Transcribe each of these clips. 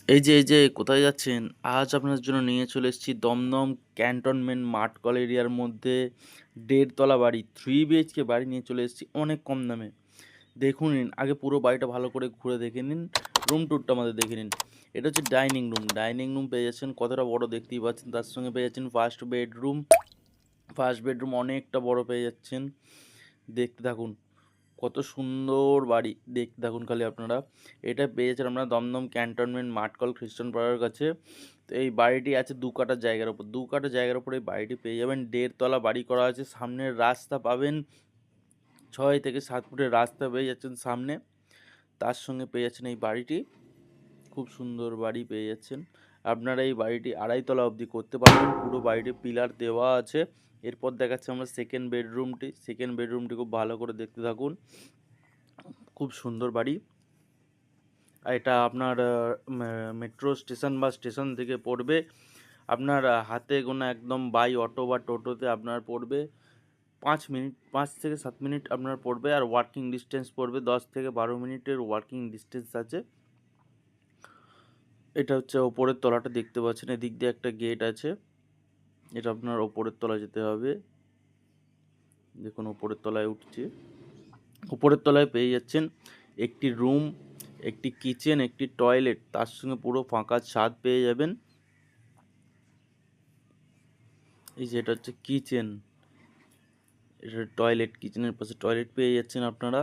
এই যে কোথায় যাচ্ছেন? আজ আপনার জন্য নিয়ে চলে এসেছি দমদম ক্যান্টনমেন্ট মাঠকল এরিয়ার মধ্যে ১.৫ তলা বাড়ি 3 বিএইচকে বাড়ি নিয়ে চলে এসেছি অনেক কম দামে। দেখুন নিন, আগে পুরো বাড়িটা ভালো করে ঘুরে দেখে নিন, রুম ট্যুরটা আমাদের দেখে নিন। এটা হচ্ছে ডাইনিং রুম। ডাইনিং রুম পেয়ে যাচ্ছেন কতটা বড় দেখতেই পাচ্ছেন। তার সঙ্গে পেয়ে যাচ্ছেন ফার্স্ট বেডরুম। ফার্স্ট বেডরুম অনেকটা বড় পেয়ে যাচ্ছেন। দেখতে থাকুন। কত সুন্দর বাড়ি দেখতে থাকুন খালি আপনারা। এটা পেয়ে যাচ্ছেন আপনারা দমদম ক্যান্টনমেন্ট মাঠকল খ্রিস্টান পাড়ার কাছে। তো এই বাড়িটি আছে ২ কাঠা জায়গার উপর। ২ কাঠা জায়গার উপর এই বাড়িটি পেয়ে যাবেন। ১.৫ তলা বাড়ি করা আছে। সামনের রাস্তা পাবেন ৬ থেকে ৭ ফুটের রাস্তা পেয়ে যাচ্ছেন সামনে। তার সঙ্গে পেয়ে যাচ্ছেন এই বাড়িটি। খুব সুন্দর বাড়ি পেয়ে যাচ্ছেন। আপনারা এই বাড়িটি ২.৫ তলা অবধি করতে পারবেন। পুরো বাড়িটি পিলার দেওয়া আছে। এরপর দেখাচ্ছি আমরা সেকেন্ড বেডরুমটি। সেকেন্ড বেডরুমটি খুব ভালো করে দেখতে থাকুন। খুব সুন্দর বাড়ি। এটা আপনার মেট্রো স্টেশন বা স্টেশন থেকে পড়বে আপনার হাতে গোনা একদম বাই অটো বা টোটোতে আপনার পড়বে ৫ মিনিট, ৫ থেকে ৭ মিনিট আপনার পড়বে। আর ওয়ার্কিং ডিস্টেন্স পড়বে ১০ থেকে ১২ মিনিটের ওয়ার্কিং ডিস্টেন্স আছে। এটা হচ্ছে ওপরের তলাটা দেখতে পাচ্ছেন, এদিক দিয়ে একটা গেট আছে। এটা আপনার ওপরের তলায় যেতে হবে। দেখুন ওপরের তলায় উঠছি। উপরের তলায় পেয়ে যাচ্ছেন একটি রুম, একটি কিচেন, একটি টয়লেট, তার সঙ্গে পুরো ফাঁকা ছাদ পেয়ে যাবেন। এই যে এটা হচ্ছে কিচেন, এটা টয়লেট, কিচেনের পাশে টয়লেট পেয়ে যাচ্ছেন আপনারা।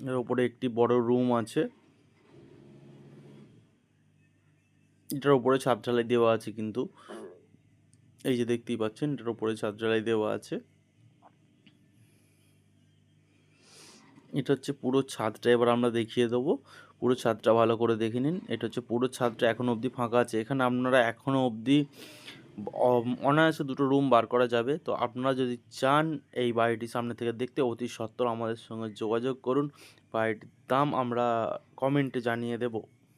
এর উপরে একটি বড় রুম আছে। এটার উপরে ছাদ ঢালাই দেওয়া আছে কিন্তু। এই যে দেখতেই পাচ্ছেন এটার উপরে ছাদ ঢালাই দেওয়া আছে। এটা হচ্ছে পুরো ছাদটা এবার আমরা দেখিয়ে দেবো। পুরো ছাদটা ভালো করে দেখে নিন। এটা হচ্ছে পুরো ছাদটা এখনো অবধি ফাঁকা আছে। এখানে আপনারা এখনো অবধি অনায়াসে ২টো রুম বার করা যাবে। তো আপনারা যদি চান এই বাড়িটি সামনে থেকে দেখতে অতি সত্বর আমাদের সঙ্গে যোগাযোগ করুন। বাড়িটির দাম আমরা কমেন্টে জানিয়ে দেব।